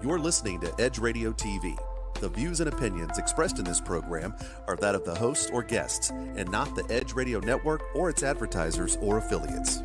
You're listening to Edge Radio TV. The views and opinions expressed in this program are that of the host or guests, and not the Edge Radio Network or its advertisers or affiliates.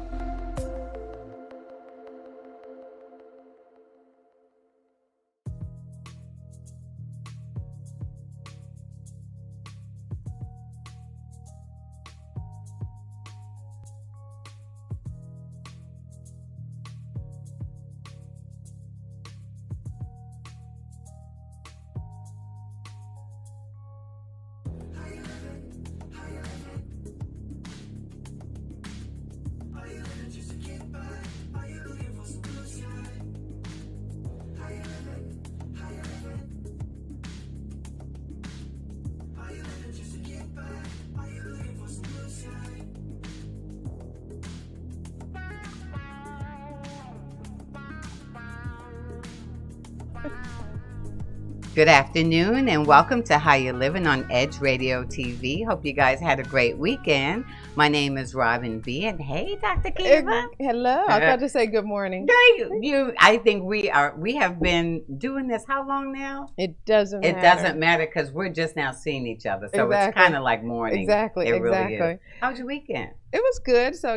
Good afternoon and welcome to How You Livin on Edge Radio TV. Hope you guys had a great weekend. My name is Robin B. and hey, Dr. Kiva. Hello. I thought to say good morning. I think we have been doing this how long now? It doesn't matter. It doesn't matter because we're just now seeing each other. So It's kind of like morning. Exactly. It really is. How was your weekend? It was good. So,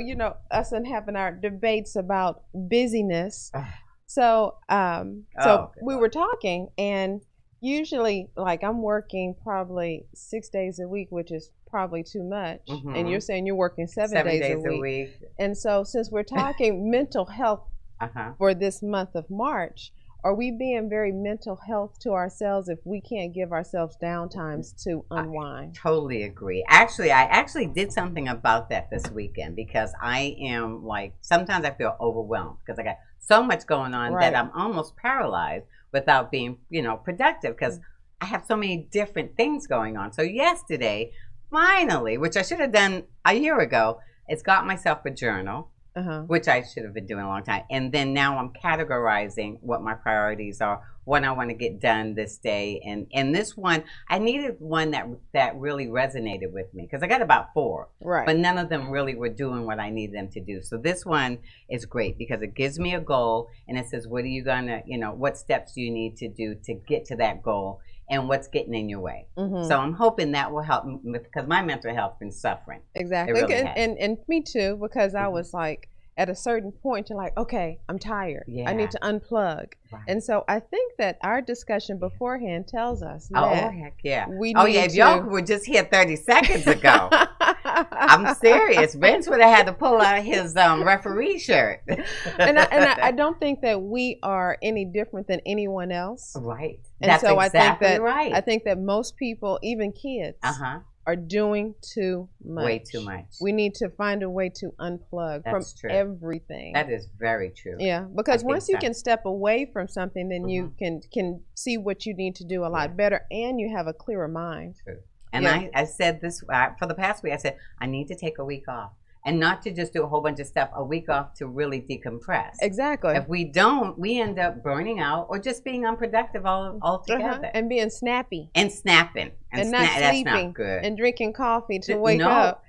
us and having our debates about busyness. So we were talking, and usually, like, I'm working probably 6 days a week, which is probably too much. Mm-hmm. And you're saying you're working seven days a week. And so since we're talking mental health for this month of March, are we being very mental health to ourselves if we can't give ourselves downtimes to unwind? I totally agree. Actually, I did something about that this weekend because I am sometimes I feel overwhelmed because I got so much going on that I'm almost paralyzed without being, productive because I have so many different things going on. So yesterday, finally, which I should have done a year ago, is got myself a journal, which I should have been doing a long time. And then now I'm categorizing what my priorities are, what I want to get done this day. And this one, I needed one that really resonated with me because I got about 4, but none of them really were doing what I needed them to do. So this one is great because it gives me a goal and it says, what are you going to, what steps do you need to do to get to that goal and what's getting in your way. Mm-hmm. So I'm hoping that will help because my mental health has been suffering. Exactly. Really and me too, because I was like, at a certain point, you're like, okay, I'm tired. Yeah. I need to unplug. Right. And so I think that our discussion beforehand tells us that heck yeah. If y'all were just here 30 seconds ago, I'm serious. Vince would have had to pull out his referee shirt. and I don't think that we are any different than anyone else. Right. And That's so exactly I think that right. I think that most people, even kids, are doing too much. Way too much. We need to find a way to unplug from everything. That is very true. Yeah, because once you can step away from something, then you can see what you need to do a lot better, and you have a clearer mind. True. And I said this for the past week. I said I need to take a week off. And not to just do a whole bunch of stuff, a week off to really decompress. Exactly. If we don't, we end up burning out or just being unproductive altogether. And being snappy. And snapping. And not sleeping. That's not good. And drinking coffee to wake up.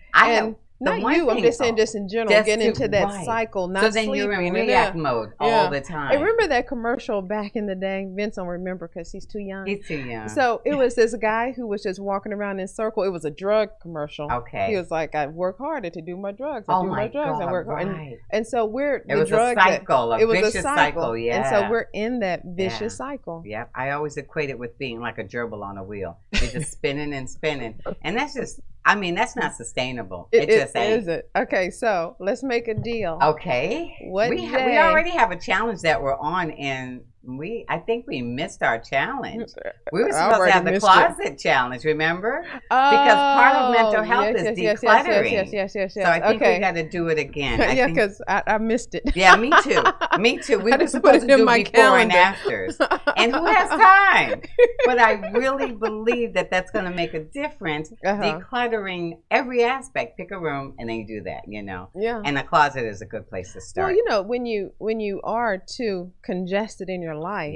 Not you, I'm just saying just in general, get into that cycle, not sleeping. So then you're in react mode all the time. I remember that commercial back in the day. Vince don't remember because he's too young. He's too young. So it was this guy who was just walking around in a circle. It was a drug commercial. Okay. He was like, I work harder to do my drugs. I do my drugs. I work hard. Right. And so we're the drug. It was a cycle, a vicious cycle. Yeah. And so we're in that vicious cycle. Yeah. I always equate it with being like a gerbil on a wheel. You're just spinning and spinning. And that's just, that's not sustainable. It just ain't. Is it? Okay, so let's make a deal. Okay. We already have a challenge that we're on, and I think we missed our challenge. We were supposed to have the closet challenge, remember? Because part of mental health is decluttering. Yes. So I think we got to do it again. Yeah, because I missed it. Yeah, me too. Me too. We were supposed to do before and afters. And who has time? But I really believe that that's going to make a difference. Decluttering every aspect. Pick a room and then you do that, Yeah. And a closet is a good place to start. Well, when you are too congested in your life,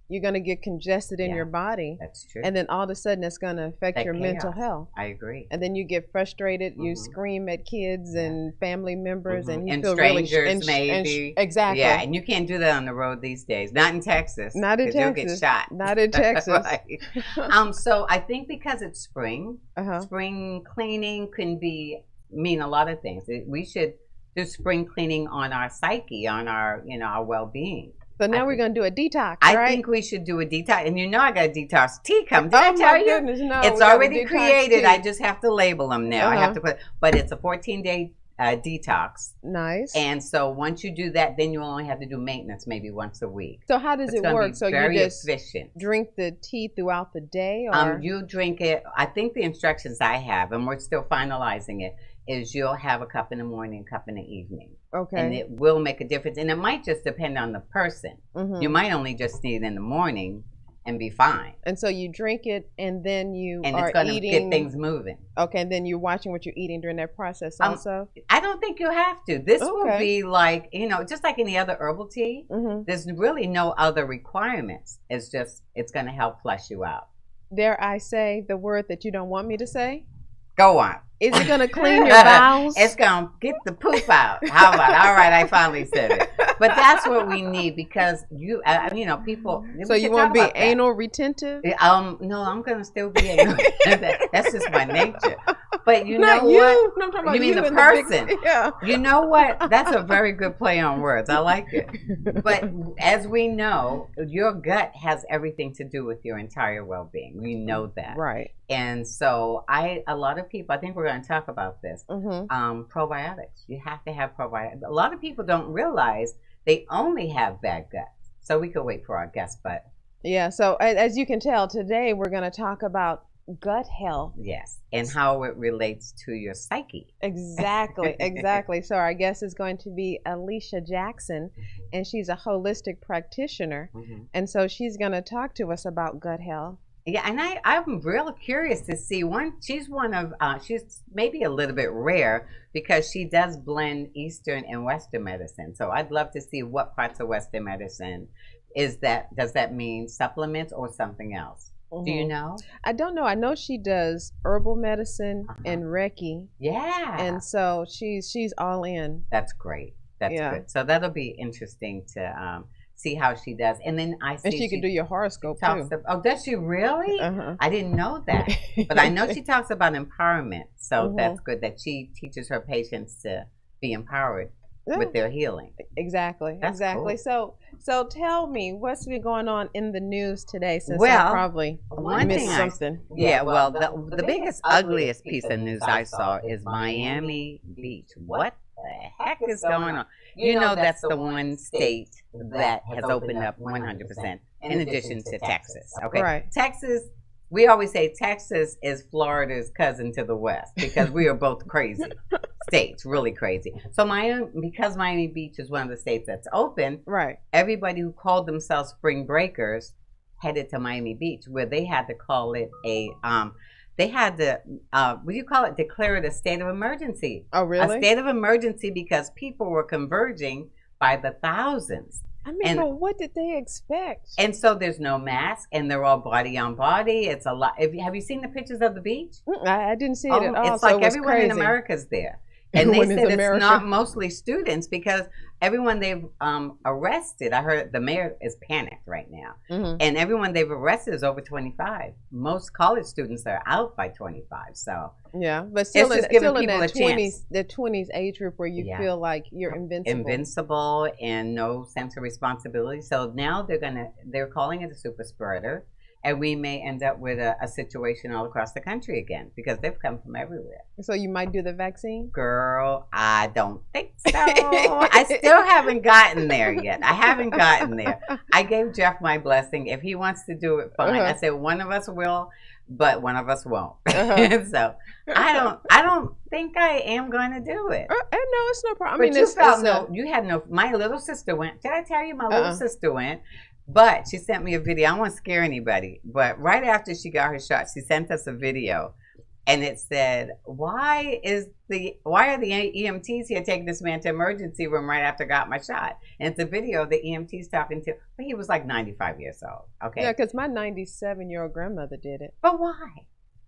you're going to get congested in your body. That's true. And then all of a sudden it's going to affect your mental health. I agree. And then you get frustrated, you scream at kids and family members and you and feel strangers maybe. Exactly. Yeah, and you can't do that on the road these days. Not in Texas. Not in Texas. You'll get shot. Not in Texas. Right. So I think because it's spring, spring cleaning can mean a lot of things. We should do spring cleaning on our psyche, on our, our well-being. So now we're going to do a detox, right? I think we should do a detox. And I got a detox tea coming. Did I tell you? Goodness, no, it's already created. Tea. I just have to label them now. I have to but it's a 14-day detox. Nice. And so once you do that, then you only have to do maintenance maybe once a week. So how does it work? So very you just efficient. Drink the tea throughout the day? Or? You drink it. I think the instructions I have, and we're still finalizing it, is you'll have a cup in the morning, a cup in the evening. Okay. And it will make a difference. And it might just depend on the person. You might only just need it in the morning and be fine. And so you drink it and then you and are it's going to eating... get things moving. Okay, and then you're watching what you're eating during that process also? I don't think you have to. This will be like, just like any other herbal tea. There's really no other requirements. It's going to help flush you out. Dare I say the word that you don't want me to say? Go on. Is it going to clean your bowels? It's going to get the poop out. How about it? All right, I finally said it. But that's what we need because people. So you won't be anal retentive? No, I'm going to still be anal. That's just my nature. But you know what? No, I'm talking about you mean the person. You know what? That's a very good play on words. I like it. But as we know, your gut has everything to do with your entire well-being. We know that. Right. And so a lot of people, I think we're going to talk about this, probiotics. You have to have probiotics. A lot of people don't realize they only have bad gut. So we could wait for our guest, but. Yeah, so as you can tell, today we're going to talk about gut health. Yes, and how it relates to your psyche. Exactly, exactly. So our guest is going to be Alicia Jackson, and she's a holistic practitioner. And so she's going to talk to us about gut health. Yeah, and I'm real curious to see she's she's maybe a little bit rare because she does blend Eastern and Western medicine. So I'd love to see what parts of Western medicine does that mean supplements or something else? Do you know? I don't know. I know she does herbal medicine and Reiki. Yeah. And so she's all in. That's great. That's good. So that'll be interesting to see how she does. And then and she can do your horoscope too. Does she really? I didn't know that. But I know she talks about empowerment. So that's good that she teaches her patients to be empowered with their healing. Exactly. That's exactly. Cool. So tell me, what's been going on in the news today since I probably missed something? Well, the biggest, ugliest piece of news I saw is Miami Beach. What the heck is going on? You know that's the one state that has opened up 100% in addition to Texas. Okay, right. Texas, we always say Texas is Florida's cousin to the west because we are both crazy states, really crazy. So because Miami Beach is one of the states that's open, right? Everybody who called themselves spring breakers headed to Miami Beach, where they had to call it they had to, what do you call it? Declare it a state of emergency. Oh, really? A state of emergency because people were converging by the thousands. I mean, but what did they expect? And so there's no mask, and they're all body on body. It's a lot. Have you seen the pictures of the beach? I didn't see it at all. It's like everyone in America's there. And they said it's not mostly students because everyone they've arrested, I heard the mayor is panicked right now. And everyone they've arrested is over 25. Most college students are out by 25. So yeah, but still in that 20s age group where you feel like you're invincible. Invincible and no sense of responsibility. So now they're calling it a super spreader. And we may end up with a situation all across the country again because they've come from everywhere. So you might do the vaccine? Girl, I don't think so. I still haven't gotten there yet. I haven't gotten there. I gave Jeff my blessing. If he wants to do it, fine. I said one of us will, but one of us won't. So I don't think I am going to do it. No, it's no problem. But you had no. My little sister went. Did I tell you my little sister went? But she sent me a video. I don't want to scare anybody. But right after she got her shot, she sent us a video and it said, why are the EMTs here taking this man to emergency room right after I got my shot? And it's a video of the EMTs talking to, but he was like 95 years old. Okay. Yeah, because my 97-year-old grandmother did it. But why?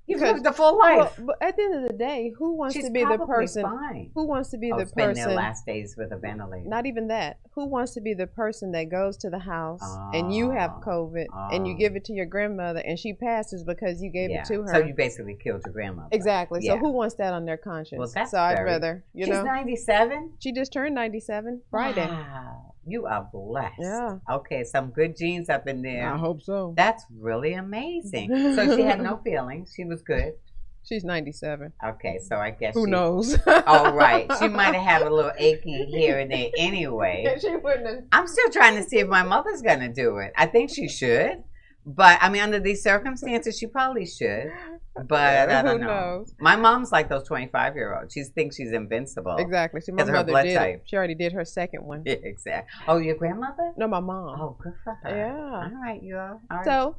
You lived the full life. Well, but at the end of the day, who wants to be the person? Fine. Who wants to be the spend person? Their last days with a ventilator. Not even that. Who wants to be the person that goes to the house and you have COVID and you give it to your grandmother and she passes because you gave it to her? So you basically killed your grandmother. Exactly. So who wants that on their conscience? Well, that's I'd rather, She's 97? She just turned 97 Friday. Wow. You are blessed. Yeah. Okay, some good genes up in there. I hope so. That's really amazing. So she had no feelings. She was good. She's 97. Okay, so I guess who knows? Oh, right. She might have had a little achy here and there anyway. She wouldn't have. I'm still trying to see if my mother's going to do it. I think she should. But, I mean, under these circumstances, she probably should. But I don't know. Knows? My mom's like those 25-year-olds. She thinks she's invincible. Exactly. See, my mother did it. She already did her second one. Yeah, exactly. Oh, your grandmother? No, my mom. Oh, good for her. Yeah. All right, y'all. All right. So,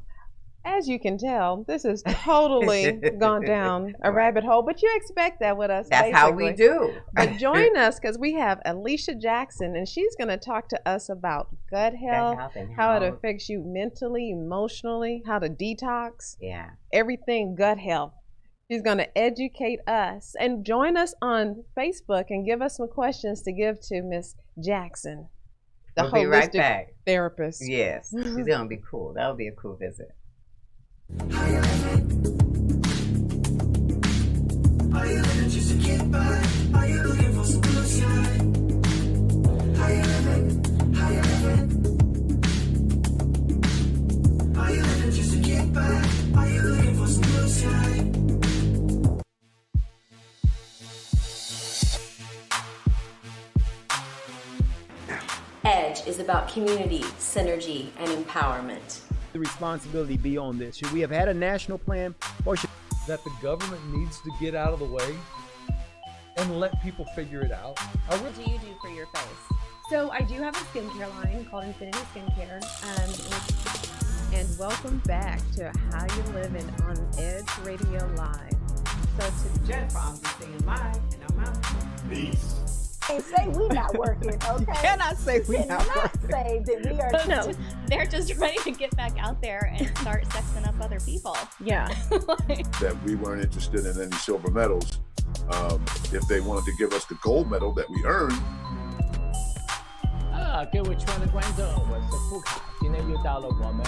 as you can tell, this has totally gone down a rabbit hole, but you expect that with us. That's basically how we do. But join us because we have Alicia Jackson, and she's going to talk to us about gut health, how it affects you mentally, emotionally, how to detox. Yeah. Everything gut health. She's going to educate us. And join us on Facebook and give us some questions to give to Miss Jackson, the we'll be right back. Therapist. Yes. She's going to be cool. That'll be a cool visit. Are you living just to get by? Are you looking for some blue sky? Are you living? Are you living? Are you living just to get by? Are you looking for some blue sky? EDGE is about community, synergy, and empowerment. The responsibility be on this? Should we have had a national plan, or should that the government needs to get out of the way and let people figure it out? What do you do for your face? So I do have a skincare line called Infinity Skincare. And welcome back to How You Livin on Edge Radio Live. So to Jennifer, I'm just saying live, and I'm out. Peace. Can't say we not working, okay? You cannot say we not working. Say that we are. No, they're just ready to get back out there and start sexing up other people. Yeah. That we weren't interested in any silver medals. If they wanted to give us the gold medal that we earned. 各位亲爱的观众，我是富卡，今天又到了我们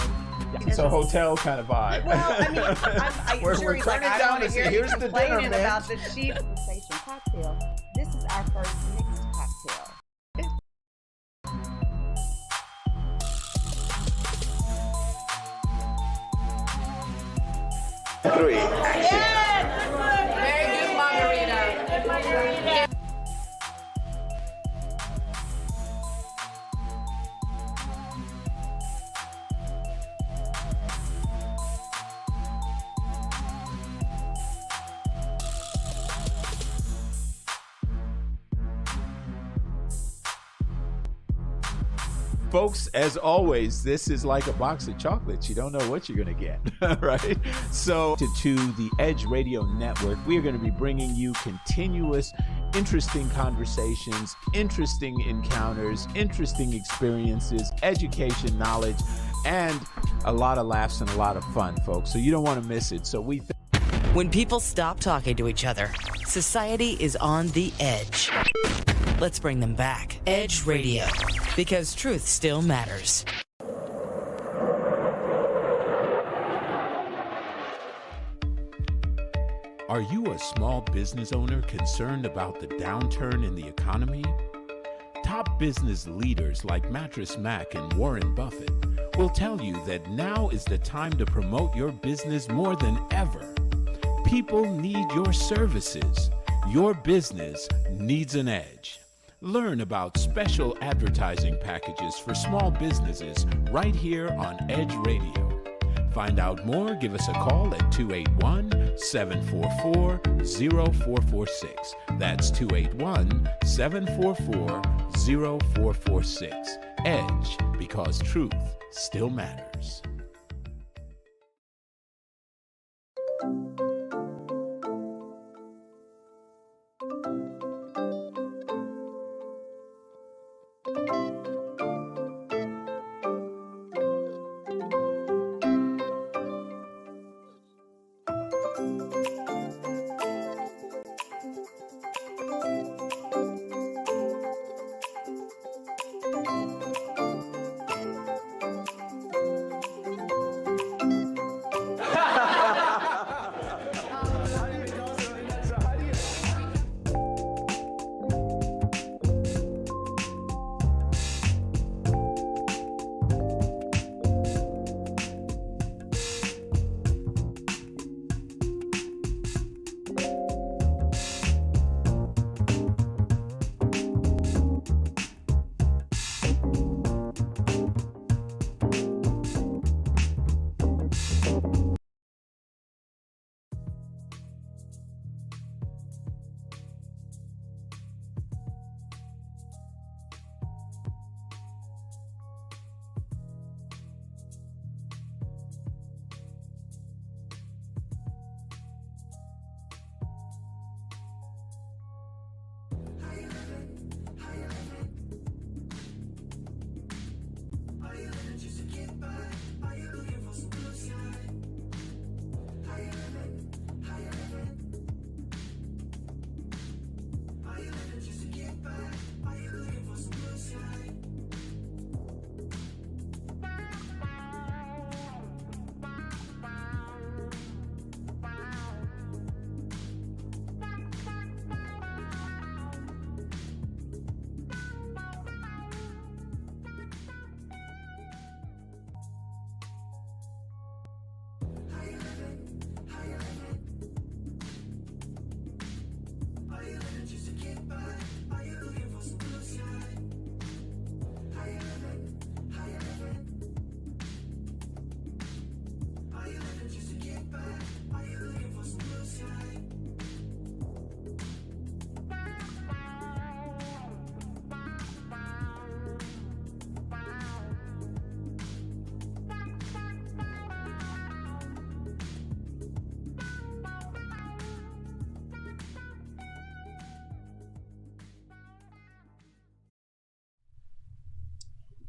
It's a hotel kind of vibe. Well, I mean, we're sure turning it down to say, here's the dinner, man. About the cheap cocktail. This is our first mixed cocktail. Three. Very good margarita. Folks, as always, this is like a box of chocolates. You don't know what you're going to get, right? So to the Edge Radio Network, we are going to be bringing you continuous, interesting conversations, interesting encounters, interesting experiences, education, knowledge, and a lot of laughs and a lot of fun, folks. So you don't want to miss it. So when people stop talking to each other, society is on the edge. Let's bring them back. Edge Radio, because truth still matters. Are you a small business owner concerned about the downturn in the economy? Top business leaders like Mattress Mac and Warren Buffett will tell you that now is the time to promote your business more than ever. People need your services. Your business needs an edge. Learn about special advertising packages for small businesses right here on Edge Radio. Find out more, give us a call at 281-744-0446. That's 281-744-0446. Edge, because truth still matters.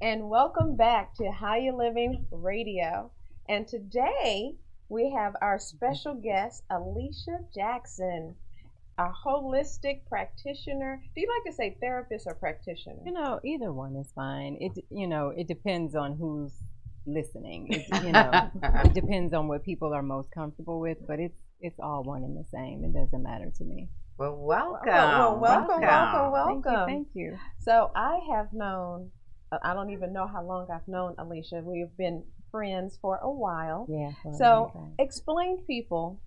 And welcome back to How You Living Radio. And today we have our special guest, Alicia Jackson, a holistic practitioner. Do you like to say therapist or practitioner? You know, either one is fine. It depends on who's listening. It depends on what people are most comfortable with, but it's all one and the same. It doesn't matter to me. Well, welcome. Welcome. Thank you. So I have known, I don't even know how long I've known Alicia. We have been friends for a while. Yeah. So explain to people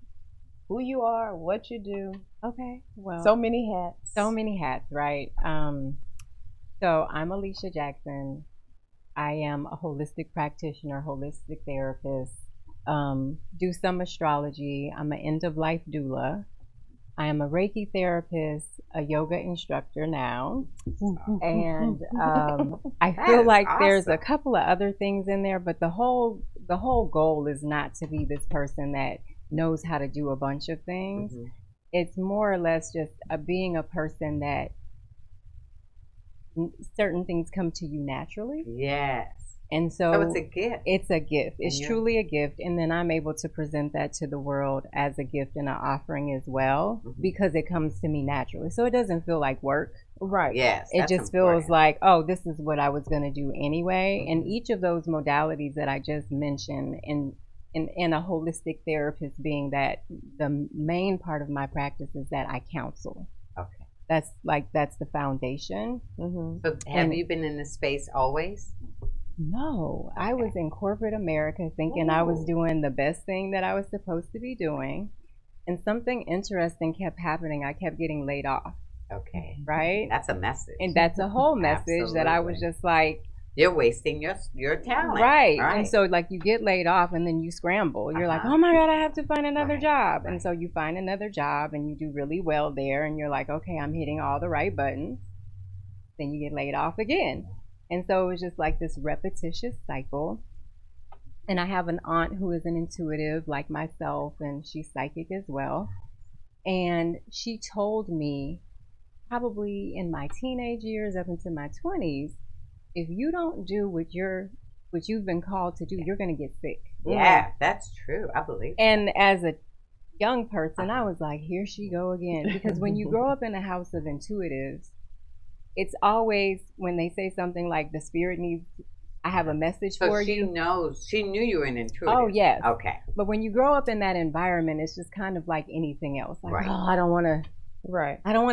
who you are, what you do. Okay. Well, so many hats. So many hats, right? So I'm Alicia Jackson. I am a holistic practitioner, holistic therapist. Do some astrology. I'm an end-of-life doula. I am a Reiki therapist, a yoga instructor now, and I feel like there's a couple of other things in there, but the whole goal is not to be this person that knows how to do a bunch of things. Mm-hmm. It's more or less just being a person that certain things come to you naturally. Yes. And so it's a gift. It's a gift. It's truly a gift. And then I'm able to present that to the world as a gift and an offering as well, because it comes to me naturally. So it doesn't feel like work. Right. Yes. It just feels like, oh, this is what I was going to do anyway. And each of those modalities that I just mentioned, and a holistic therapist being that the main part of my practice is that I counsel. Okay. That's the foundation. Mm-hmm. So have you been in this space always? No, I was in corporate America thinking I was doing the best thing that I was supposed to be doing. And something interesting kept happening. I kept getting laid off. Okay. Right? That's a message. And that's a whole message that I was just like, you're wasting your talent. Right. And so like you get laid off and then you scramble. You're like, oh my God, I have to find another job. And so you find another job and you do really well there. And you're like, okay, I'm hitting all the right buttons. Then you get laid off again. And so it was just like this repetitious cycle. And I have an aunt who is an intuitive like myself, and she's psychic as well. And she told me, probably in my teenage years up into my 20s, if you don't do what you've been called to do, you're going to get sick. Yeah, that's true. I believe that. And as a young person, I was like, here she go again. Because when you grow up in a house of intuitives, it's always when they say something like the spirit needs, I have a message for you. She knew you were an intuitive. Oh, yes. Okay. But when you grow up in that environment, it's just kind of like anything else. Like, oh, I don't want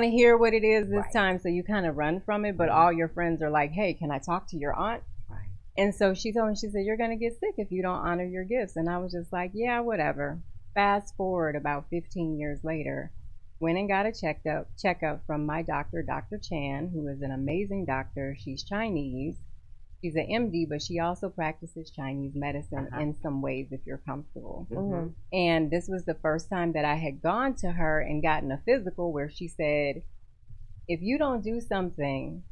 to hear what it is this time. So you kind of run from it. But all your friends are like, hey, can I talk to your aunt? Right. And so she told me, she said, you're going to get sick if you don't honor your gifts. And I was just like, yeah, whatever. Fast forward about 15 years later. Went and got a checkup from my doctor, Dr. Chan, who is an amazing doctor. She's Chinese. She's an MD, but she also practices Chinese medicine in some ways if you're comfortable. Mm-hmm. And this was the first time that I had gone to her and gotten a physical where she said, if you don't do something,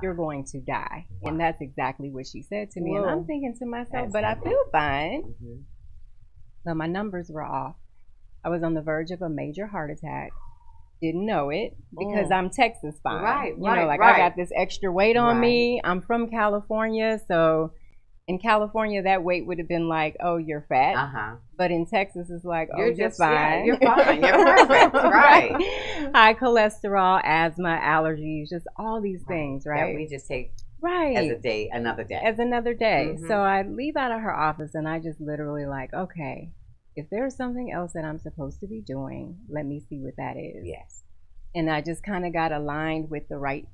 you're going to die. And that's exactly what she said to me. And I'm thinking to myself, but I feel fine. So my numbers were off. I was on the verge of a major heart attack. Didn't know it because I'm Texas fine. Right, I got this extra weight on me. I'm from California, so in California that weight would have been like, oh, you're fat. But in Texas it's like, oh, you're just fine. Yeah, you're fine. You're perfect. Right. High cholesterol, asthma, allergies, just all these things, right? That we just take as another day. So I leave out of her office and I just literally like, okay, if there's something else that I'm supposed to be doing, let me see what that is. Yes. And I just kind of got aligned with the right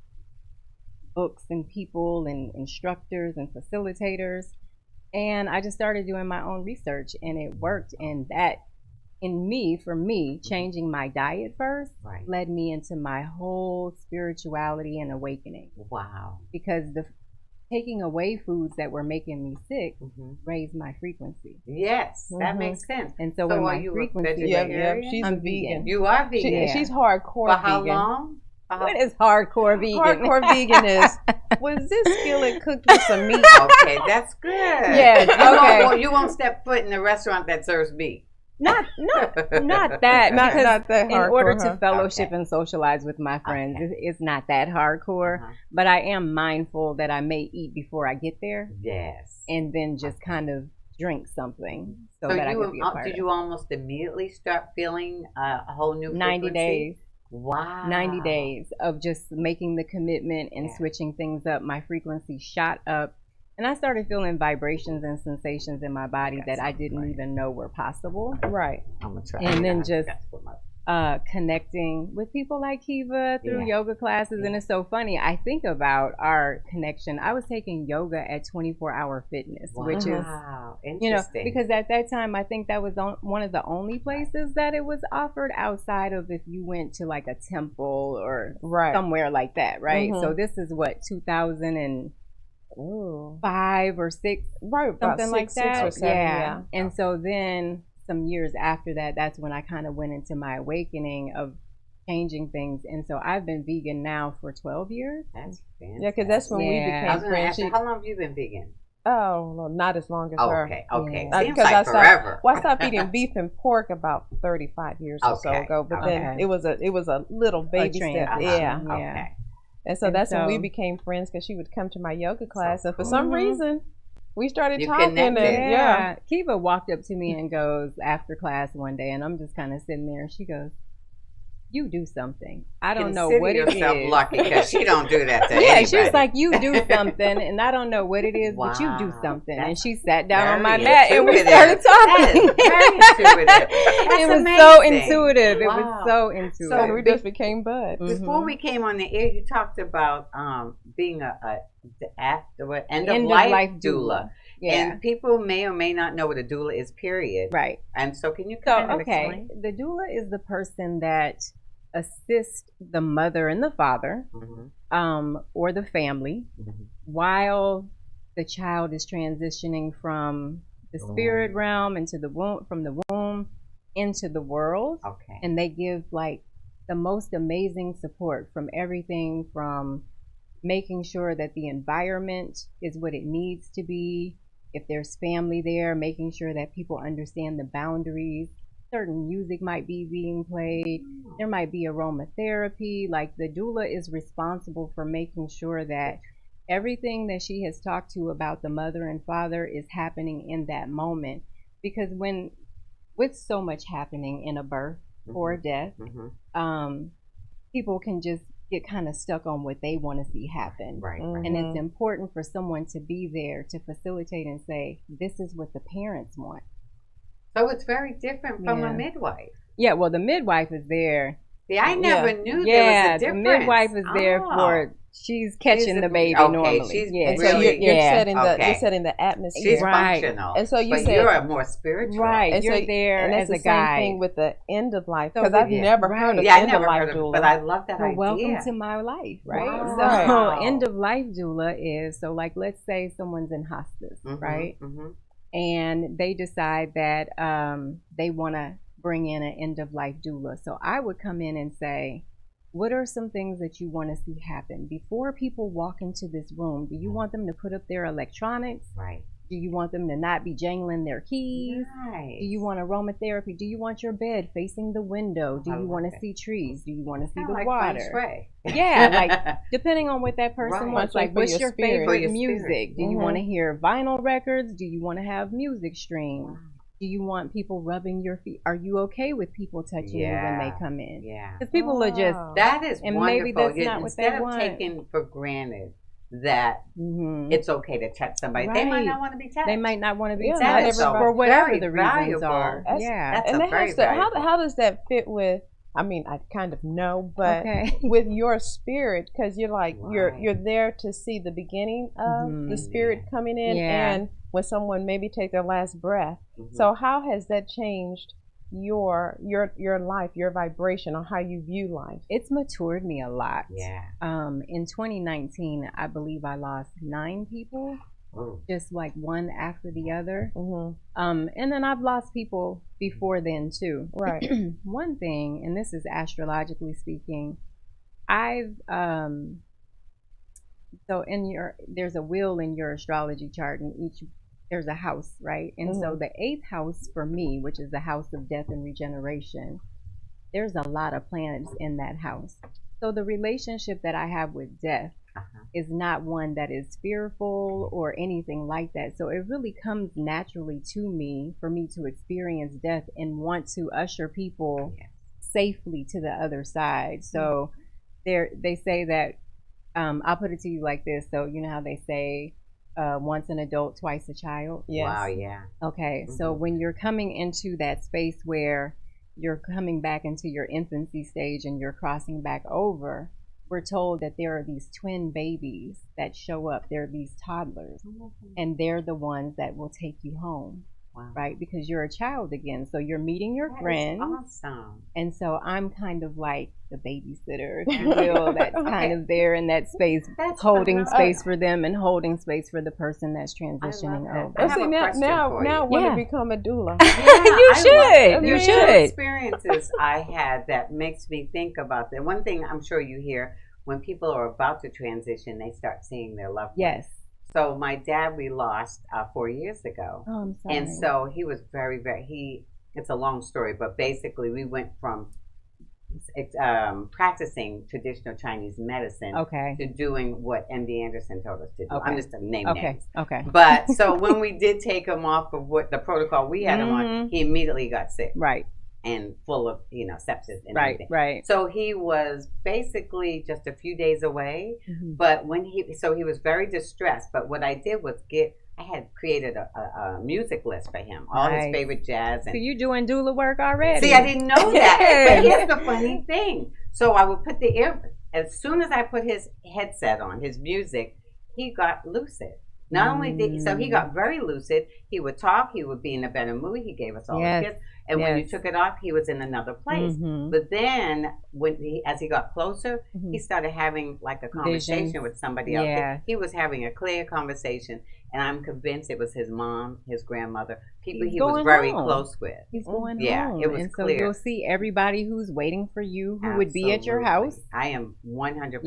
books and people and instructors and facilitators. And I just started doing my own research and it worked. And that, for me, changing my diet first led me into my whole spirituality and awakening. Wow. Because taking away foods that were making me sick raised my frequency. Yes, that makes sense. And so when my frequency, she's a vegan. You are vegan. She's hardcore vegan. For how long? What is hardcore vegan? Hardcore vegan is, was this skillet cooked with some meat? Okay, that's good. Yes, okay. You won't step foot in a restaurant that serves meat. Not that Not because that in order hardcore, to huh? fellowship and socialize with my friends, it's not that hardcore. But I am mindful that I may eat before I get there. Yes. And then just kind of drink something so So that I can be a part did of you almost immediately start feeling a whole new 90 frequency? days. Wow. 90 days of just making the commitment and switching things up. My frequency shot up. And I started feeling vibrations and sensations in my body that I didn't even know were possible. Right. I'm gonna try. And then just connecting with people like Kiva through yoga classes. And it's so funny. I think about our connection. I was taking yoga at 24-hour fitness, which is, interesting. because at that time, I think that was one of the only places that it was offered outside of if you went to like a temple or somewhere like that, right? So this is what, 2005 or 6, right? Something like that. 6 or 7, yeah. And so then some years after that, that's when I kind of went into my awakening of changing things. And so I've been vegan now for 12 years. That's fantastic. Yeah, because that's when we became friends. How long have you been vegan? Oh, no, not as long as her. Okay. Yeah. Seems like forever. I stopped eating beef and pork about 35 years or so ago. But then it was a little baby step. Yeah. Okay. And so that's when we became friends, because she would come to my yoga class, and for some reason we started talking. And Kiva walked up to me and goes after class one day, and I'm just kind of sitting there, and she goes, "You do something. I don't know what it is." Consider yourself lucky, because she don't do that to anybody. Yeah, she was like, "You do something, and I don't know what it is, but you do something." And she sat down on my mat, and we started talking. That is very intuitive. It was so intuitive. It was so intuitive. So we just became buds. Before we came on the air, you talked about being end of life doula. Yeah. And people may or may not know what a doula is, period. Right. And so can you kind of explain? The doula is the person that assists the mother and the father or the family while the child is transitioning from the spirit realm into the womb, from the womb into the world. Okay. And they give like the most amazing support, from everything from making sure that the environment is what it needs to be. If there's family there, making sure that people understand the boundaries. Certain music might be being played. There might be aromatherapy. Like, the doula is responsible for making sure that everything that she has talked to about the mother and father is happening in that moment. Because with so much happening in a birth or a death, people can just get kind of stuck on what they want to see happen. Right. And it's important for someone to be there to facilitate and say, this is what the parents want. So it's very different from a midwife. Yeah, well, the midwife is there. See, I never knew there was a difference. The midwife is there for, she's catching the baby normally. She's and really, so you're setting the atmosphere. She's functional. And so but you're a more spiritual. Right, and you're so, there and as that's a the guide. same thing with the end of life, So because I've never heard of end of life doula. But I love that idea. Welcome to my life, right? Wow. So end of life doula is, so like, let's say someone's in hospice, right? And they decide that they want to bring in an end of life doula. So I would come in and say, what are some things that you want to see happen before people walk into this room? Do you want them to put up their electronics? Right. Do you want them to not be jangling their keys? Nice. Do you want aromatherapy? Do you want your bed facing the window? Do you want to see trees? Do you want to see the water? Yeah, like, depending on what that person wants. Like, what's your favorite music? Do you want to hear vinyl records? Do you want to have music streams? Do you want people rubbing your feet? Are you okay with people touching you when they come in? Yeah. Because people are just, that is and wonderful. maybe that's not what they Instead of want. taking for granted that it's okay to touch somebody, they might not want to be touched. They might not want to be That touched is so for whatever the reasons valuable. are. That's and a very valuable. how does that fit with? I mean, I kind of know, but with your spirit, because you're like you're there to see the beginning of the spirit coming in, and when someone maybe take their last breath. So how has that changed your life, your vibration, on how you view life? It's matured me a lot. Yeah. In 2019, I believe I lost 9 people, just like one after the other. And then I've lost people before then too. Right. One thing, and this is astrologically speaking, I've so there's a wheel in your astrology chart, and each there's a house, right? And so the 8th house for me, which is the house of death and regeneration, there's a lot of planets in that house. So the relationship that I have with death is not one that is fearful or anything like that. So it really comes naturally to me for me to experience death and want to usher people safely to the other side. So they say that, I'll put it to you like this. So you know how they say, once an adult, twice a child? Yes. Wow, yeah. Okay, so when you're coming into that space where you're coming back into your infancy stage and you're crossing back over, we're told that there are these twin babies that show up. There are these toddlers, and they're the ones that will take you home. Wow. Right? Because you're a child again. So you're meeting your friends. Awesome. And so I'm kind of like the babysitter, if you will, that's kind of there in that space, holding space for them and holding space for the person that's transitioning over. I see, now I want to become a doula. You should. Experiences I had that makes me think about that. One thing I'm sure you hear, when people are about to transition, they start seeing their loved ones. Yes. So my dad, we lost 4 years ago. Oh, I'm sorry. And so he was very, it's a long story, but basically we went from practicing traditional Chinese medicine to doing what MD Anderson told us to do. I'm just a name names. Okay. But so when we did take him off of what the protocol we had him on, he immediately got sick. Right. And full of, sepsis and right, everything. Right. So he was basically just a few days away. But when he was very distressed. But what I did was I had created a music list for him, all his favorite jazz. And, so you doing doula work already? See, I didn't know that. But here's the funny thing. So I would put as soon as I put his headset on, his music, he got lucid. Not only so he got very lucid. He would talk. He would be in a better mood. He gave us all the kids. And when you took it off, he was in another place. But then, as he got closer, he started having like a conversation with somebody else. Yeah. He was having a clear conversation, and I'm convinced it was his mom, his grandmother, people he was very close with. He's going home. Yeah, it was and clear. So you'll see everybody who's waiting for you, who would be at your house. I am 100% on board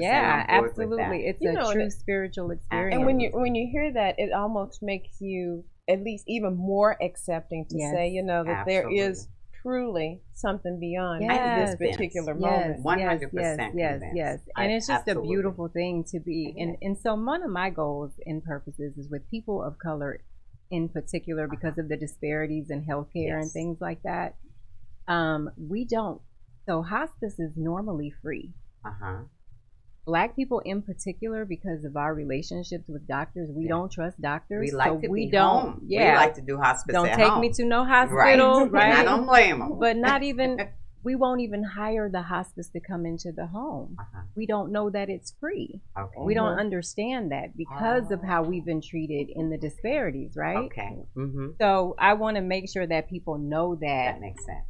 absolutely. with that. It's a true spiritual experience. And when you hear that, it almost makes you at least even more accepting to say, that there is truly something beyond this particular moment. 100%. Yes. And it's just a beautiful thing to be. And so one of my goals and purposes is with people of color in particular, because of the disparities in healthcare and things like that. So hospice is normally free. Black people in particular, because of our relationships with doctors, we don't trust doctors. We like to be don't. Home. We like to do hospice Don't at take home. me to no hospital, right? And I don't blame them. But not even, we won't even hire the hospice to come into the home. We don't know that it's free. We don't understand that because of how we've been treated in the disparities, right? So I want to make sure that people know that. That makes sense.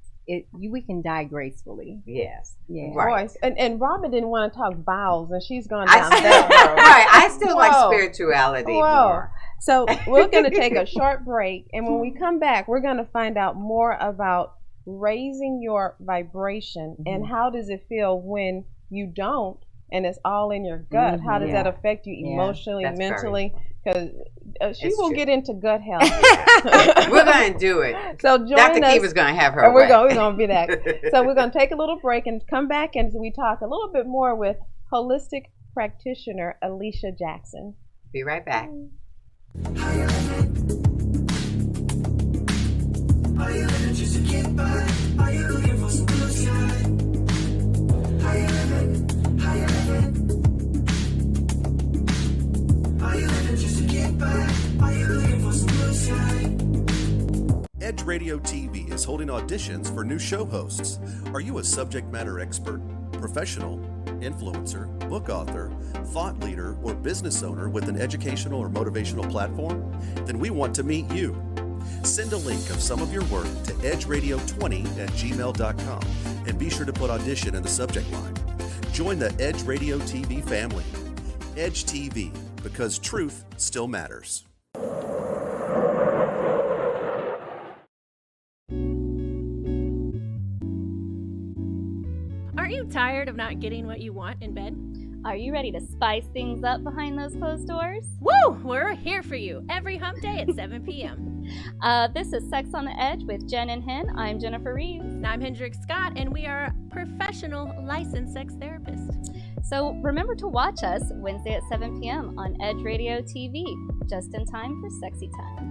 We can die gracefully. Yes. Yeah. Right. And Robin didn't want to talk bowels, and she's gone down that road. Right. I still like spirituality more. So we're going to take a short break, and when we come back, we're going to find out more about raising your vibration and how does it feel when you don't, and it's all in your gut. How does that affect you emotionally, mentally? Because she will get into gut health. We're going to do it. So join Dr. us. Kiva's going to have her We're going to be that. So we're going to take a little break and come back, and we talk a little bit more with holistic practitioner Alicia Jackson. Be right back. Are you living just to get by? Are you looking for some blue sky? How you living? How you living? Are you living just to get by? Are you looking for some blue sky? Edge Radio TV is holding auditions for new show hosts. Are you a subject matter expert, professional, influencer, book author, thought leader, or business owner with an educational or motivational platform? Then we want to meet you. Send a link of some of your work to edgeradio20@gmail.com and be sure to put audition in the subject line. Join the Edge Radio TV family. Edge TV, because truth still matters. Aren't you tired of not getting what you want in bed? Are you ready to spice things up behind those closed doors? Woo! We're here for you every hump day at 7 p.m. This is Sex on the Edge with Jen and Hen. I'm Jennifer Reeves. And I'm Hendrik Scott, and we are professional licensed sex therapists. So remember to watch us Wednesday at 7 p.m. on Edge Radio TV, just in time for sexy time.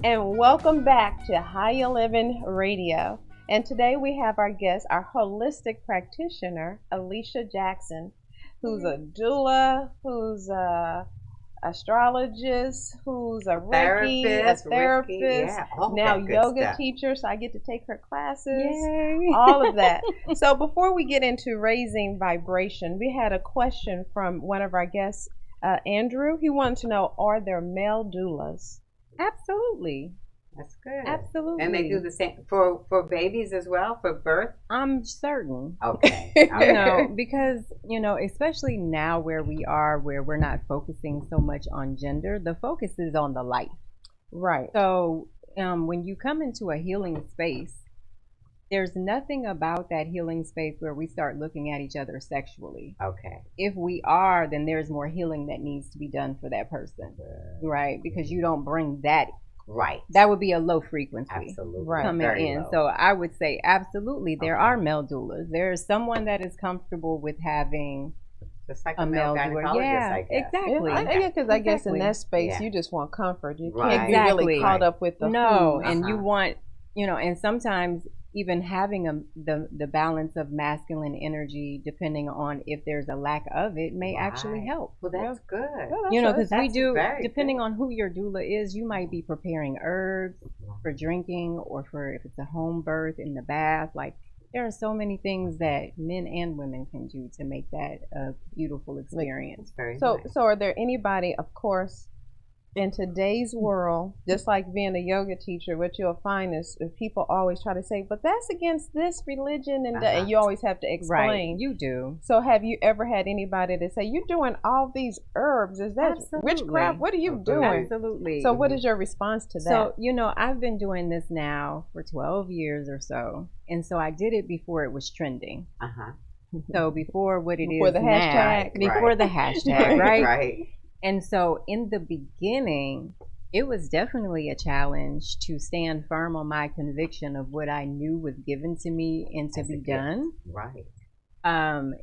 And welcome back to How You Livin Radio. And today we have our guest, our holistic practitioner, Alicia Jackson, who's a doula, who's a astrologist, who's a Reiki, a therapist, now yoga teacher, so I get to take her classes. Yay. All of that. So before we get into raising vibration, we had a question from one of our guests, Andrew. He wanted to know, are there male doulas? Absolutely. That's good. Absolutely. And they do the same for babies as well, for birth? I'm certain. Okay. Because, especially now where we are, where we're not focusing so much on gender, the focus is on the life. Right. So when you come into a healing space, there's nothing about that healing space where we start looking at each other sexually. Okay. If we are, then there's more healing that needs to be done for that person. Right? Because you don't bring that. Right. That would be a low frequency. Absolutely. Coming Very in. low. So I would say absolutely there are male doulas. There's someone that is comfortable with having just like a male doula. Yeah, I guess. exactly. Yeah, because I guess in that space you just want comfort. You can't be exactly. really caught up with the no, food. And you want, and sometimes even having the balance of masculine energy, depending on if there's a lack of it, may actually help. Well, that's good. Because we do, depending on who your doula is, you might be preparing herbs for drinking or for if it's a home birth in the bath. Like, there are so many things that men and women can do to make that a beautiful experience. So are there anybody, of course, in today's world, just like being a yoga teacher, what you'll find is people always try to say, but that's against this religion, and you always have to explain. Right, you do. So have you ever had anybody to say, you're doing all these herbs, is that witchcraft? What are you doing? Absolutely. So what is your response to that? So, I've been doing this now for 12 years or so, and so I did it before it was trending. So before what it before is the hashtag. now, before the hashtag, right? Right. And so in the beginning, it was definitely a challenge to stand firm on my conviction of what I knew was given to me and to be done. Right. And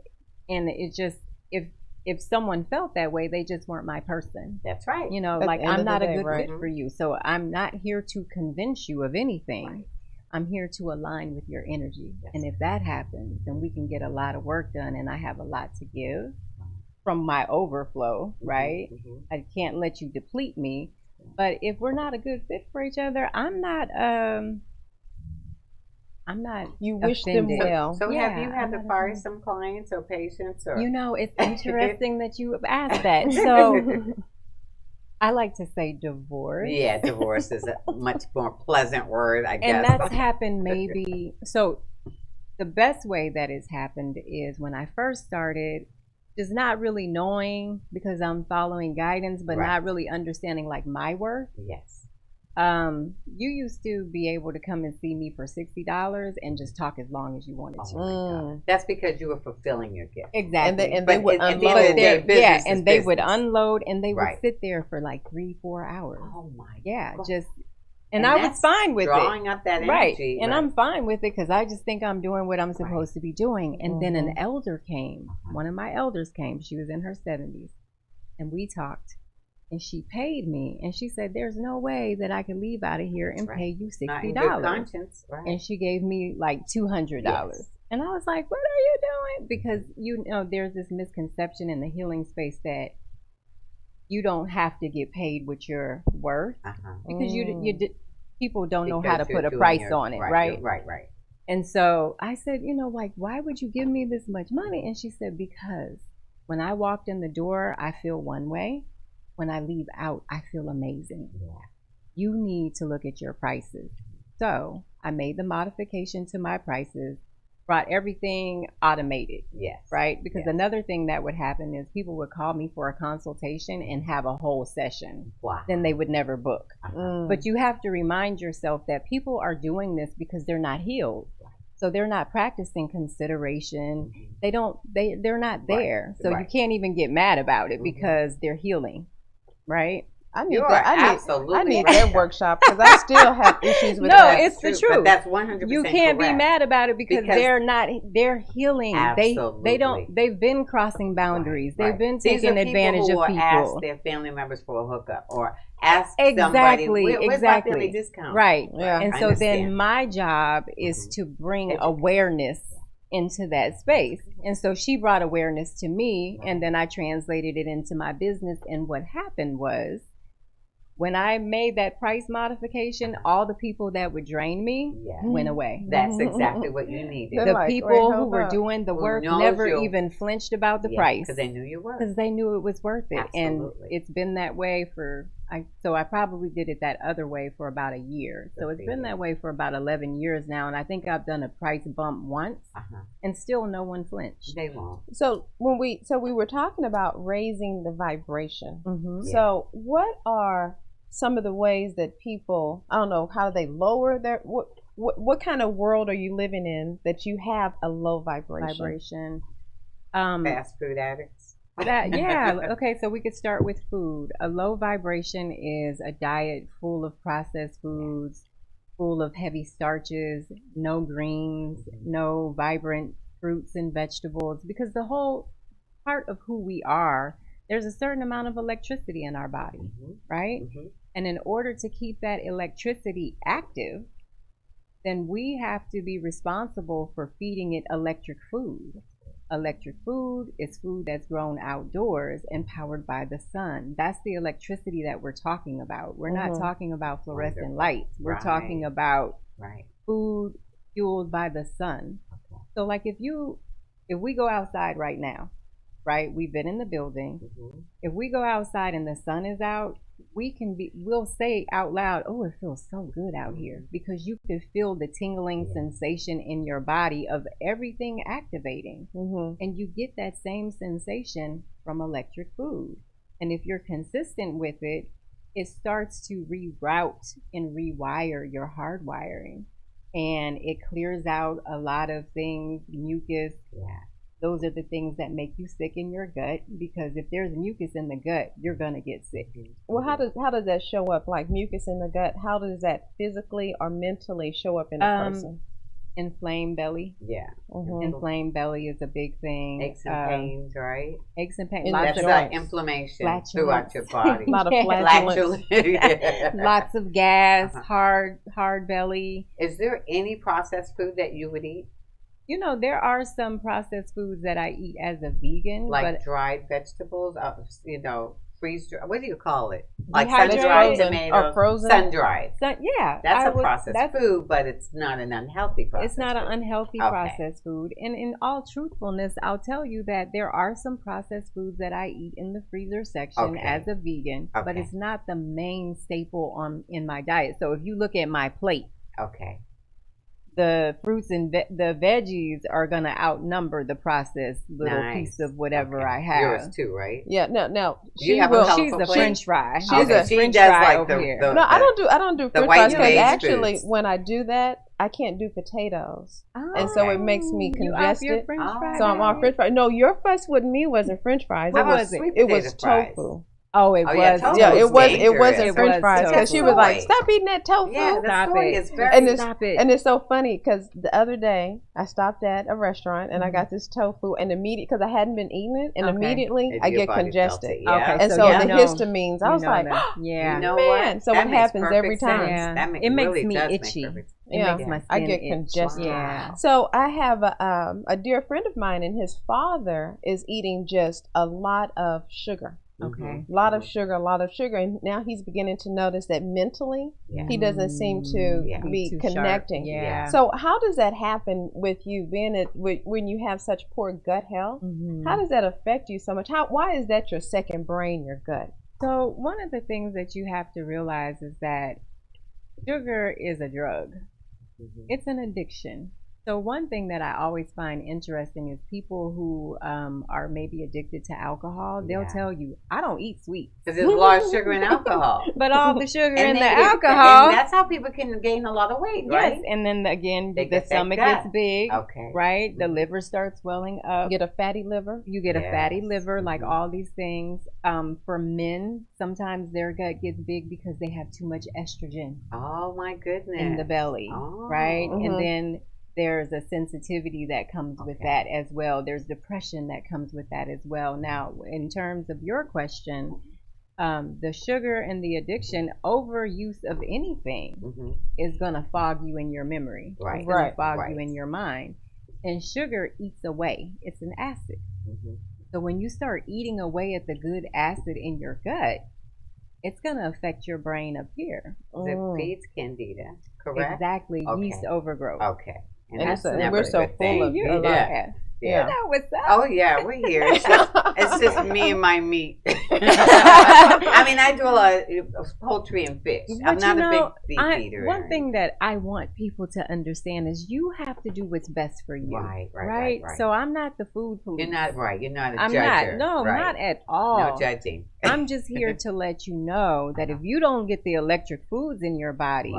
it just, if someone felt that way, they just weren't my person. That's right. Like I'm not a good fit for you. So I'm not here to convince you of anything. Right. I'm here to align with your energy. Yes. And if that happens, then we can get a lot of work done, and I have a lot to give from my overflow, right? I can't let you deplete me. But if we're not a good fit for each other, I'm not you wish them well. So have you had to fire some clients or patients? Or it's interesting that you asked that. So I like to say divorce. Yeah, divorce is a much more pleasant word, I guess. And that's happened maybe. So the best way that it's happened is when I first started, just not really knowing because I'm following guidance, but not really understanding like my worth. Yes. You used to be able to come and see me for $60 and just talk as long as you wanted to. That's because you were fulfilling your gift. Exactly. And they would unload. And they would unload and they would sit there for like 3-4 hours. Oh my God. Just and I was fine with drawing up that energy. And I'm fine with it because I just think I'm doing what I'm supposed to be doing. And then an elder came. One of my elders came. She was in her 70s. And we talked. And she paid me. And she said, there's no way that I can leave out of here and pay you $60. Not in good conscience. And she gave me like $200. Yes. And I was like, what are you doing? Because, you know, there's this misconception in the healing space that you don't have to get paid what you're worth because people don't know how to put a price on it, right? Right. And so I said, you know, like, why would you give me this much money? And she said, because when I walked in the door, I feel one way. When I leave out, I feel amazing. Yeah. You need to look at your prices. So I made the modification to my prices, brought everything automated. Yes. Right? Because another thing that would happen is people would call me for a consultation and have a whole session. Wow. Then they would never book. But you have to remind yourself that people are doing this because they're not healed. So they're not practicing consideration. They're not there. So you can't even get mad about it because they're healing. Right? I need that workshop because I still have issues with that. No, it's the truth. But that's 100% You can't correct. be mad about it because they're healing. Absolutely. They've been crossing boundaries. They've been taking advantage of people. Ask their family members for a hookup or ask somebody, where's my family discount? Right. Yeah. And so then my job is to bring awareness into that space. And so she brought awareness to me and then I translated it into my business. And what happened was when I made that price modification, all the people that would drain me went away. That's exactly what you needed. The people who were doing the work never even flinched about the price. Because they knew you were. Because they knew it was worth it. Absolutely. And it's been that way so I probably did it that other way for about a year. So it's been that way for about 11 years now. And I think I've done a price bump once and still no one flinched. They won't. So we were talking about raising the vibration. So what are some of the ways that people, I don't know, how they lower their, what kind of world are you living in that you have a low vibration? Fast food addicts. Okay, so we could start with food. A low vibration is a diet full of processed foods, full of heavy starches, no greens, no vibrant fruits and vegetables, because the whole part of who we are, there's a certain amount of electricity in our body, right? And in order to keep that electricity active, then we have to be responsible for feeding it electric food. Electric food is food that's grown outdoors and powered by the sun. That's the electricity that we're talking about. We're not talking about fluorescent lights. We're talking about food fueled by the sun. So like if we go outside right now, right? We've been in the building. If we go outside and the sun is out, we'll say out loud, oh, it feels so good out here, because you could feel the tingling sensation in your body of everything activating. And you get that same sensation from electric food. And if you're consistent with it, it starts to reroute and rewire your hardwiring. And it clears out a lot of things, mucus. Those are the things that make you sick in your gut, because if there's mucus in the gut, you're gonna get sick. Well, how does that show up? Like mucus in the gut, how does that physically or mentally show up in a person? Inflamed belly. Inflamed belly is a big thing. Aches and pains, right? Aches and pains. Lots of inflammation throughout your body. A lot of flatulence. Lots of gas, hard belly. Is there any processed food that you would eat? You know, there are some processed foods that I eat as a vegan. Like dried vegetables, freeze dried. What do you call it? Like Dehydrated, sun-dried tomatoes. Or frozen? Sun-dried. That's a processed food, but it's not an unhealthy processed It's not food. an unhealthy processed food. And in all truthfulness, I'll tell you that there are some processed foods that I eat in the freezer section as a vegan, but it's not the main staple in my diet. So if you look at my plate, the fruits and the veggies are gonna outnumber the processed little piece of whatever I have. Yours too, right? Yeah, no. She's a French fry. She's a French fry over here. No, I don't do French fries because actually, foods. when I do that, I can't do potatoes, and so it makes me congested. So I'm off French fries. No, your fuss with me wasn't French fries. It was tofu. Oh, it was. Yeah, it wasn't French fries because she was like, "Stop eating that tofu." Yeah, and it's so funny because the other day I stopped at a restaurant and I got this tofu and immediately because I hadn't been eating it and immediately I get congested. Okay, so the histamines, I was like, yeah, you know man. What? So that it happens every time. Yeah. It makes me itchy. It makes my skin I get itch. congested. Yeah. So I have a dear friend of mine, and his father is eating just a lot of sugar. Okay. A lot of sugar, and now he's beginning to notice that mentally he doesn't seem to be connecting. Yeah. So how does that happen with you, when you have such poor gut health? How does that affect you so much? Why is that your second brain, your gut? So one of the things that you have to realize is that sugar is a drug. It's an addiction. So one thing that I always find interesting is people who are maybe addicted to alcohol. They'll tell you, "I don't eat sweets because there's a lot of sugar in alcohol." But all the sugar in the alcohol, and that's how people can gain a lot of weight, right? Yes, and then again, the stomach gets big, right? The liver starts swelling up. You get a fatty liver. You get a fatty liver, like all these things. For men, sometimes their gut gets big because they have too much estrogen. Oh my goodness! In the belly, right? And then there's a sensitivity that comes with that as well. There's depression that comes with that as well. Now, in terms of your question, the sugar and the addiction, overuse of anything is going to fog you in your memory. Right. It's going to fog you in your mind. And sugar eats away. It's an acid. So when you start eating away at the good acid in your gut, it's going to affect your brain up here. It feeds candida, correct? Exactly. Yeast overgrowth. Okay. And we're so full of You know what's up. Oh yeah, we're here. It's just me and my meat. I mean, I do a lot of poultry and fish. But I'm not a big beef eater. One thing that I want people to understand is you have to do what's best for you. Right. So I'm not the food police. You're not right. You're not a I'm judger. not at all. No judging. I'm just here to let you know that if you don't get the electric foods in your body,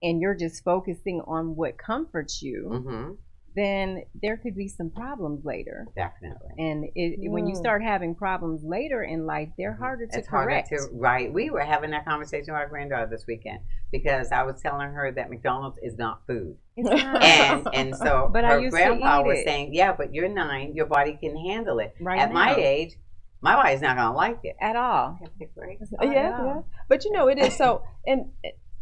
and you're just focusing on what comforts you, then there could be some problems later. Definitely. And when you start having problems later in life, they're harder to correct. Right. We were having that conversation with our granddaughter this weekend because I was telling her that McDonald's is not food. It's not. And so but her grandpa was saying, yeah, but you're 9, your body can handle it. At my age, my body's not going to like it. At all. Yeah. But it is so, and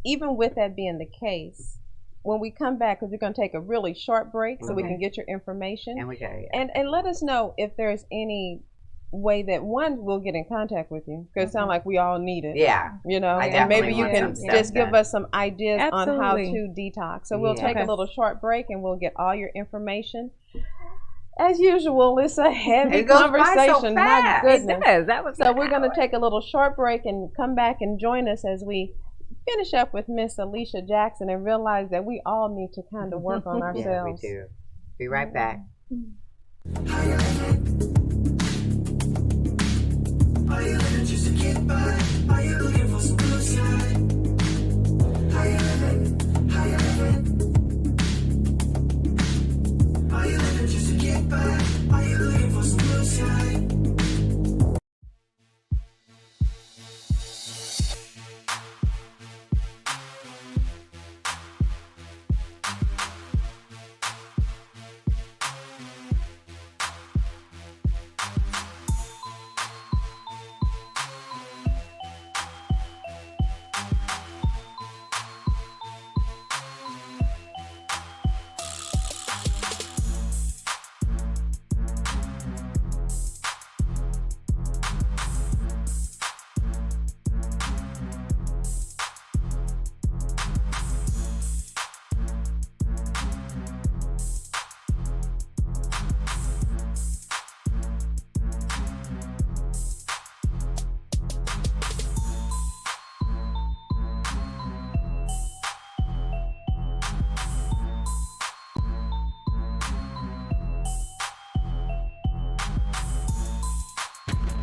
even with that being the case, when we come back, because we're going to take a really short break so we can get your information. And and let us know if there's any way that we'll get in contact with you, because it sounds like we all need it. Yeah. And maybe you can just give us some ideas on how to detox. So we'll take a little short break and we'll get all your information. As usual, it's a heavy conversation. My goodness. So we're going to take a little short break and come back and join us as we finish up with Miss Alicia Jackson and realize that we all need to kind of work on ourselves. Yeah, we do. Be right back. Are you living just to get by? Are you looking for some blue sky? How you living? How you living? Are you living just to get by? Are you looking for some blue sky?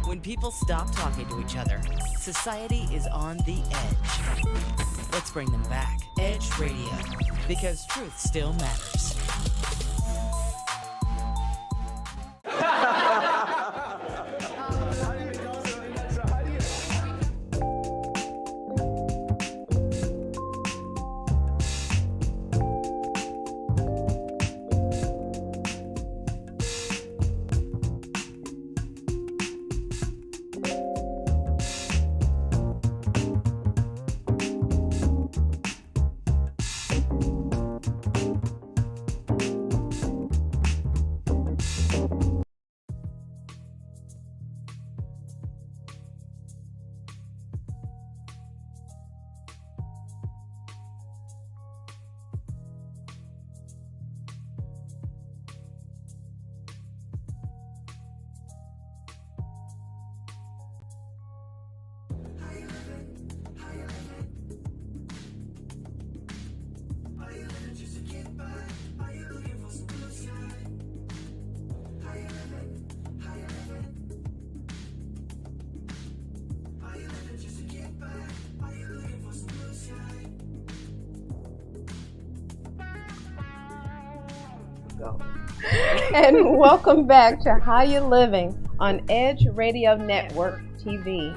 When people stop talking to each other, society is on the edge. Let's bring them back. Edge Radio, because truth still matters. And welcome back to How You Living on Edge Radio Network TV.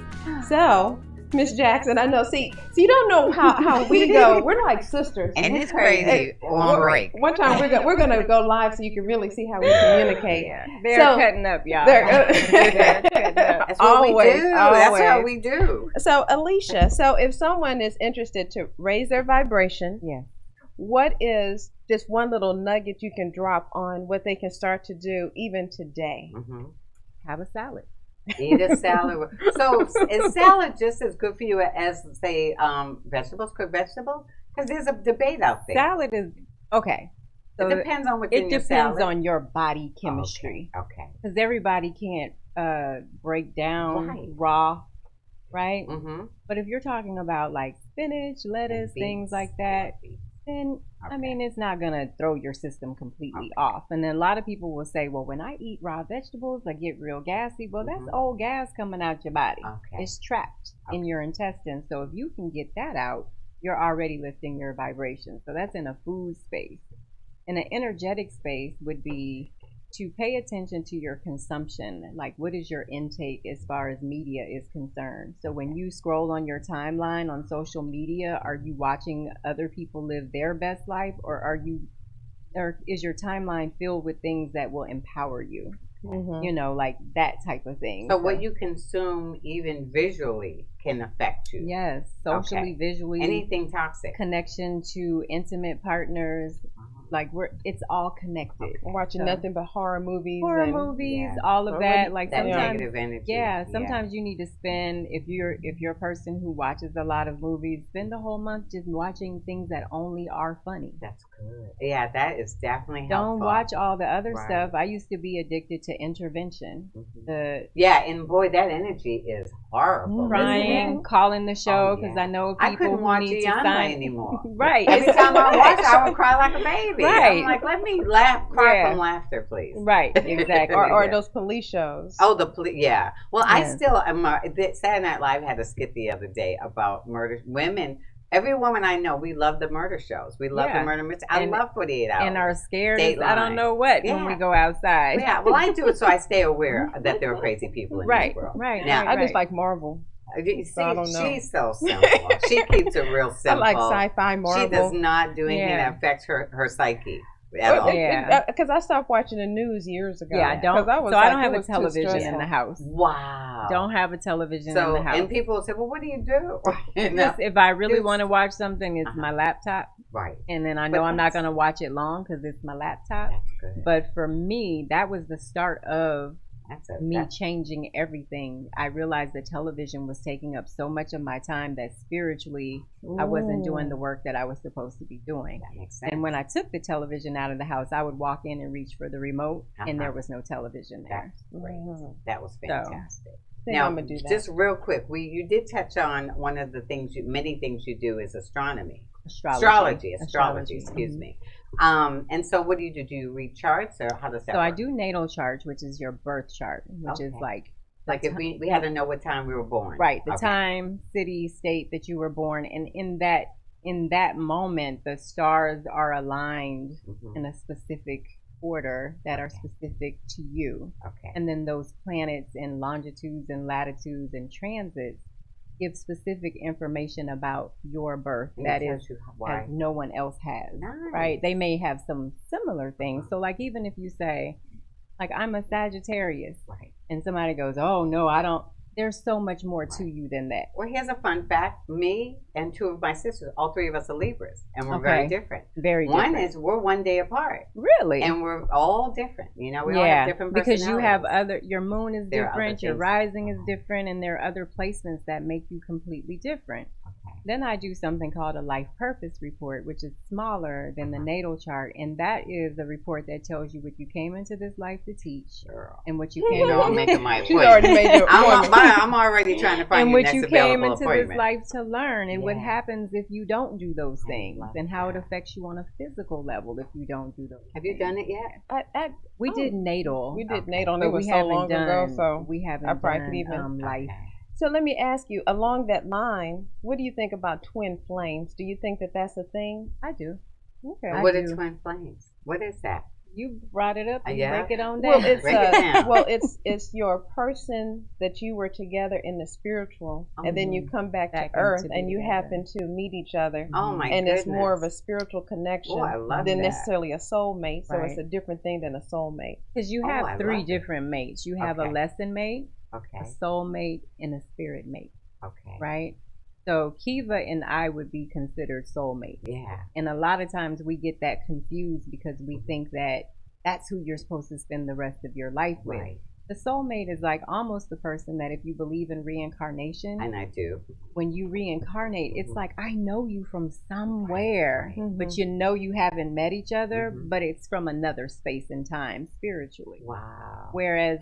So, Miss Jackson, I know. See, you don't know how we go. We're like sisters. And it's crazy on break. One time we're gonna go live so you can really see how we communicate. Yeah. They're cutting up, y'all. They're cutting up. That's what we do. That's what we do. So, Alicia, if someone is interested to raise their vibration, what is just one little nugget you can drop on what they can start to do even today? Have a salad. Eat a salad. So is salad just as good for you as, say, vegetables, cooked vegetables? Because there's a debate out there. Salad is, okay. So it depends on what's in your salad. It depends on your body chemistry. Okay. Because everybody can't break down raw, right? But if you're talking about like spinach, lettuce, things like that, then I mean, it's not going to throw your system completely off. And then a lot of people will say, well, when I eat raw vegetables, I get real gassy. Well, that's old gas coming out your body. It's trapped in your intestines. So if you can get that out, you're already lifting your vibration. So that's in a food space. In an energetic space would be to pay attention to your consumption. Like, what is your intake as far as media is concerned? So when you scroll on your timeline on social media, are you watching other people live their best life, or is your timeline filled with things that will empower you? You know, like that type of thing. So what you consume, even visually, can affect you. Yes, socially, visually, anything toxic, connection to intimate partners. Like it's all connected. I'm watching nothing but horror movies, all of that. Like that sometimes, negative energy. Sometimes you need to spend, if you're a person who watches a lot of movies, spend the whole month just watching things that only are funny. That's good. Yeah, that is definitely helpful. Don't watch all the other Right. stuff. I used to be addicted to intervention. And boy, that energy is horrible. Crying, calling the show because I know people I couldn't who watch need Gianna to sign anymore. Right. Every time I watch, I would cry like a baby. Right. I'm like, let me cry from laughter, please. Right, exactly. or those police shows. Oh, the police, yeah. Well, I still am. Saturday Night Live had a skit the other day about murder. Women, every woman I know, we love the murder shows. We love the murder mystery. I love 48 Hours. And are scared as I don't know what when we go outside. Yeah, well, I do it so I stay aware that there are crazy people in this world. Right. Now, I just like Marvel. See, I don't know. She's so simple. She keeps it real simple. I like sci-fi, Marvel. She does not do anything that affects her psyche at all. Because I stopped watching the news years ago. Yeah, I don't have a television in the house. Wow. Don't have a television in the house. And people say, well, what do you do? If I really want to watch something, it's my laptop. Right. And then I know I'm not going to watch it long because it's my laptop. That's good. But for me, that was the start of me changing everything. I realized that television was taking up so much of my time that spiritually I wasn't doing the work that I was supposed to be doing. That makes sense. And when I took the television out of the house, I would walk in and reach for the remote and there was no television there. That's great. That was fantastic. Now, I'm gonna do that. Just real quick, you did touch on one of the things many things you do is astronomy. Astrology, excuse me. And so what do you do? Do you read charts or how does that work? I do natal chart, which is your birth chart, which is like Like if we had to know what time we were born. Right. The time, city, state that you were born. And in that moment, the stars are aligned in a specific order that are specific to you. Okay. And then those planets in longitudes and latitudes and transits give specific information about your birth that is as no one else has. Right? They may have some similar things. So like even if you say, like, I'm a Sagittarius, right, and somebody goes, oh no, I don't, there's so much more to you than that. Well, here's a fun fact. Me and two of my sisters, all three of us are Libras, and we're very different. Very different. One is we're one day apart. Really? And we're all different. You know, we all have different personalities. Because you have your moon is different, your rising is different, and there are other placements that make you completely different. Then I do something called a life purpose report, which is smaller than the natal chart, and that is a report that tells you what you came into this life to teach, and what you came. I'm making my appointment. She's already made your appointment. I'm already trying to find and you what next you available came into appointment. this life to learn, and what happens if you don't do those things, and how it affects you on a physical level if you don't do those. Have you done it yet? We did natal. We did natal, and but it was we so long haven't ago. done- So we haven't I probably done could even life. So let me ask you, along that line, what do you think about twin flames? Do you think that that's a thing? I do. Okay. What are twin flames? What is that? You brought it up. Yeah. Break it on down. Well, it's Break it down. well, it's your person that you were together in the spiritual, and then you come back to Earth, into and you together. happen to meet each other. Oh my and goodness. it's more of a spiritual connection Oh, I love than that. necessarily a soulmate. So it's Right. a different thing than a soulmate. Because you Oh, have I three love it. different mates. You have a Okay. lesson mate, Okay. a soul mate, and a spirit mate. Okay. Right? So Kiva and I would be considered soulmates. Yeah. And a lot of times we get that confused because we think that that's who you're supposed to spend the rest of your life with. Right. The soulmate is like almost the person that if you believe in reincarnation, And I do. when you reincarnate, it's like, I know you from somewhere, but you know you haven't met each other, but it's from another space and time spiritually. Wow. Whereas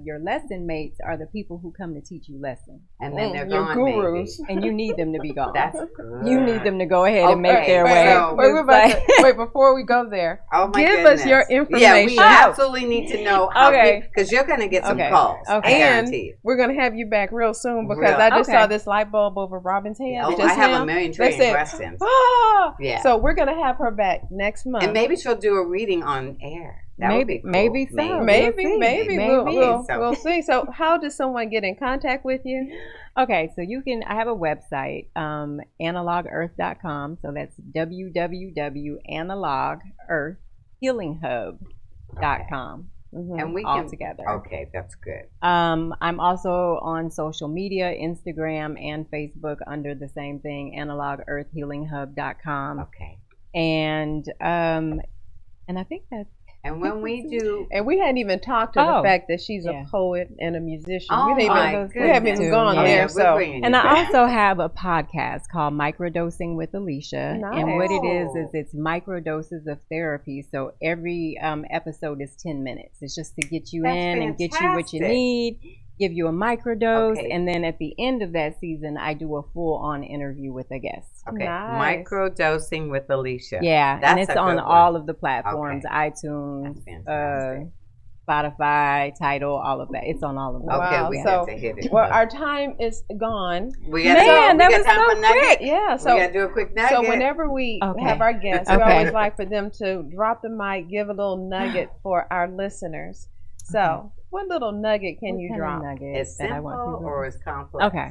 your lesson mates are the people who come to teach you lessons. And then they're your gone, gurus. maybe. And you need them to be gone. That's good. You need them to go ahead and make Okay, their wait, way. so- Wait, we're about to, wait, before we go there, Oh my give goodness. us your information. Yeah, we absolutely need to know how Okay. because you're going to get some Okay. calls. Okay. I And guarantee you. we're going to have you back real soon because Real. I just Okay. saw this light bulb over Robin's head. Oh, just I have now. a million They trillion said, questions. "Ah!" Yeah. So we're going to have her back next month. And maybe she'll do a reading on air. That would be cool. maybe so. Maybe, We'll see. maybe. Maybe. We'll see. So how does someone get in contact with you? Okay, so you can, I have a website, analogearth.com. So that's www.analogearthhealinghub.com. And we all can together. Okay, that's good. I'm also on social media, Instagram and Facebook under the same thing, analogearthhealinghub.com. Okay. And I think that's And when we do, And we hadn't even talked to the fact that she's yeah. a poet and a musician. Oh we my haven't even goodness. gone Yeah, there. we're So bringing And you I back. also have a podcast called Microdosing with Alicia. And what it is it's microdoses of therapy. So every episode is 10 minutes. It's just to get you That's in and get you what you fantastic. need, give you a microdose, Okay. and then at the end of that season, I do a full-on interview with a guest. Okay. Nice. Microdosing with Alicia. Yeah, That's and it's a on good one. all of the platforms, Okay. iTunes, That's fantastic. Spotify, Tidal, all of that. It's on all of them. Okay, wow. we So, have to hit it. well, our time is gone. We got Man, that we was got time so for nugget? quick. Yeah. We So got to do a quick nugget. So whenever we Okay. have our guests, we Okay. always like for them to drop the mic, give a little nugget for our listeners. So what little nugget can What you kind of drop? nugget Is that I want simple people- or is complex? Okay.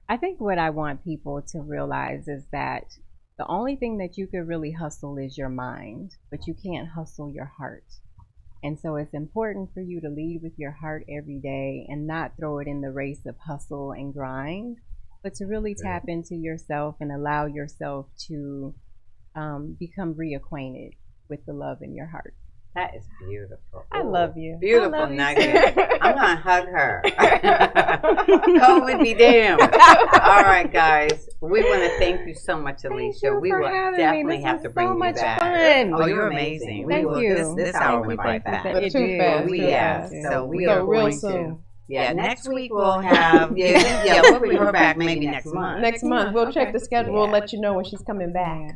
I think what I want people to realize is that the only thing that you could really hustle is your mind, but you can't hustle your heart. And so it's important for you to lead with your heart every day and not throw it in the race of hustle and grind, but to really tap into yourself and allow yourself to become reacquainted with the love in your heart. That is beautiful. I love you. Beautiful I love you nugget. too. I'm going to hug her. COVID be damned. All right, guys. We want to thank you so much, Alicia. We will definitely have to bring you back. So much fun. Oh, you're amazing. Thank you. This hour went by fast. But too fast. We too have. fast. So we So are real going soon. to. Yeah, next week we'll have. We'll bring her back maybe next month. Next month. We'll check the schedule. We'll let you know when she's coming back.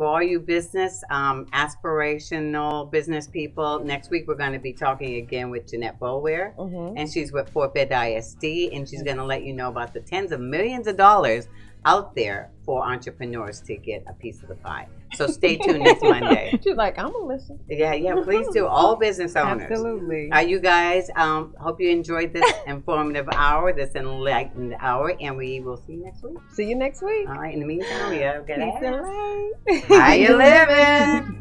For all you business, aspirational business people, next week we're going to be talking again with Jeanette Boulware, and she's with Fort Bend ISD, and she's going to let you know about the tens of millions of dollars out there for entrepreneurs to get a piece of the pie. So stay tuned next Monday. She's like, I'm going to listen. Yeah, please do. All business owners. Absolutely. You guys, hope you enjoyed this informative hour, this enlightened hour, and we will see you next week. See you next week. All right, in the meantime, we have Peace and light. How you living?